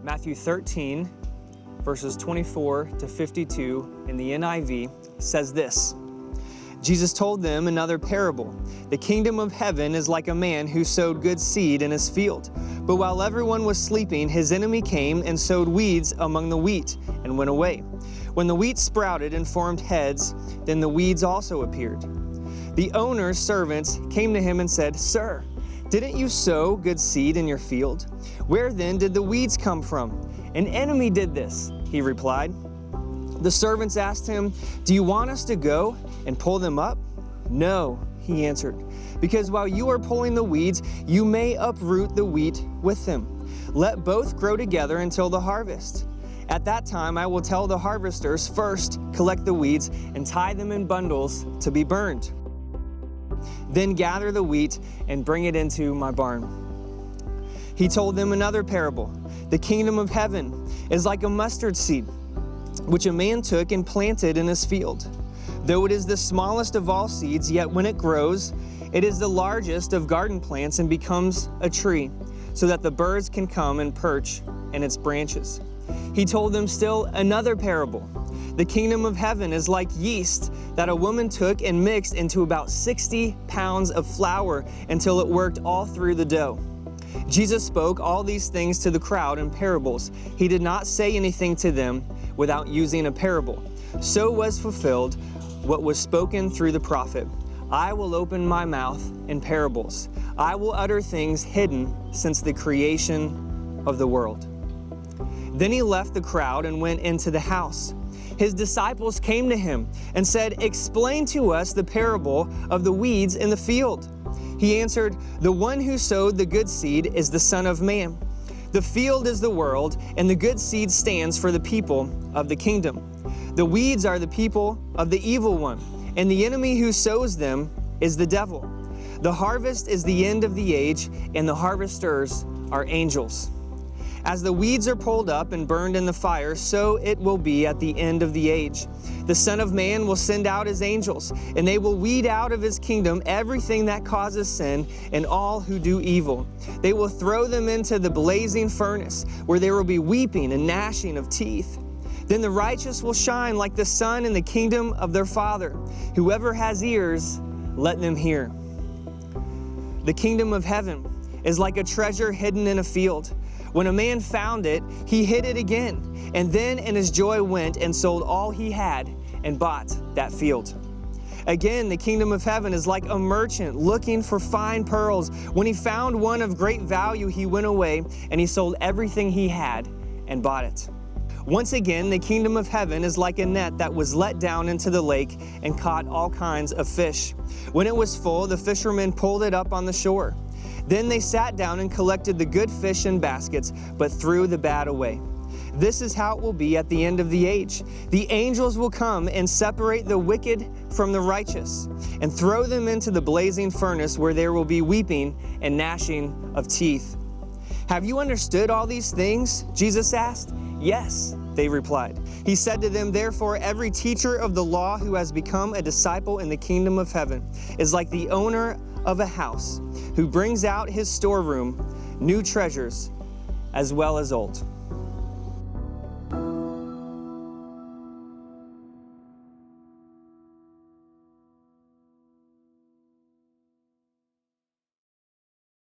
Matthew 13, verses 24 to 52 in the NIV says this. Jesus told them another parable. The kingdom of heaven is like a man who sowed good seed in his field. But while everyone was sleeping, his enemy came and sowed weeds among the wheat and went away. When the wheat sprouted and formed heads, then the weeds also appeared. The owner's servants came to him and said, "Sir, didn't you sow good seed in your field? Where then did the weeds come from?" "An enemy did this," he replied. The servants asked him, "Do you want us to go and pull them up?" "No," he answered, "because while you are pulling the weeds, you may uproot the wheat with them. Let both grow together until the harvest. At that time I will tell the harvesters, first collect the weeds and tie them in bundles to be burned. Then gather the wheat and bring it into my barn." He told them another parable. The kingdom of heaven is like a mustard seed, which a man took and planted in his field. Though it is the smallest of all seeds, yet when it grows, it is the largest of garden plants and becomes a tree, so that the birds can come and perch in its branches. He told them still another parable. The kingdom of heaven is like yeast that a woman took and mixed into about 60 pounds of flour until it worked all through the dough. Jesus spoke all these things to the crowd in parables. He did not say anything to them without using a parable. So was fulfilled what was spoken through the prophet. "I will open my mouth in parables. I will utter things hidden since the creation of the world." Then he left the crowd and went into the house. His disciples came to him and said, "Explain to us the parable of the weeds in the field." He answered, "The one who sowed the good seed is the Son of Man. The field is the world, and the good seed stands for the people of the kingdom. The weeds are the people of the evil one, and the enemy who sows them is the devil. The harvest is the end of the age, and the harvesters are angels. As the weeds are pulled up and burned in the fire, so it will be at the end of the age. The Son of Man will send out his angels, and they will weed out of his kingdom everything that causes sin and all who do evil. They will throw them into the blazing furnace, where there will be weeping and gnashing of teeth. Then the righteous will shine like the sun in the kingdom of their Father. Whoever has ears, let them hear." The kingdom of heaven is like a treasure hidden in a field. When a man found it, he hid it again, and then in his joy went and sold all he had and bought that field. Again, the kingdom of heaven is like a merchant looking for fine pearls. When he found one of great value, he went away and he sold everything he had and bought it. Once again, the kingdom of heaven is like a net that was let down into the lake and caught all kinds of fish. When it was full, the fishermen pulled it up on the shore. Then they sat down and collected the good fish in baskets, but threw the bad away. This is how it will be at the end of the age. The angels will come and separate the wicked from the righteous and throw them into the blazing furnace, where there will be weeping and gnashing of teeth. "Have you understood all these things?" Jesus asked. "Yes," they replied. He said to them, "Therefore, every teacher of the law who has become a disciple in the kingdom of heaven is like the owner of a house who brings out his storeroom new treasures as well as old."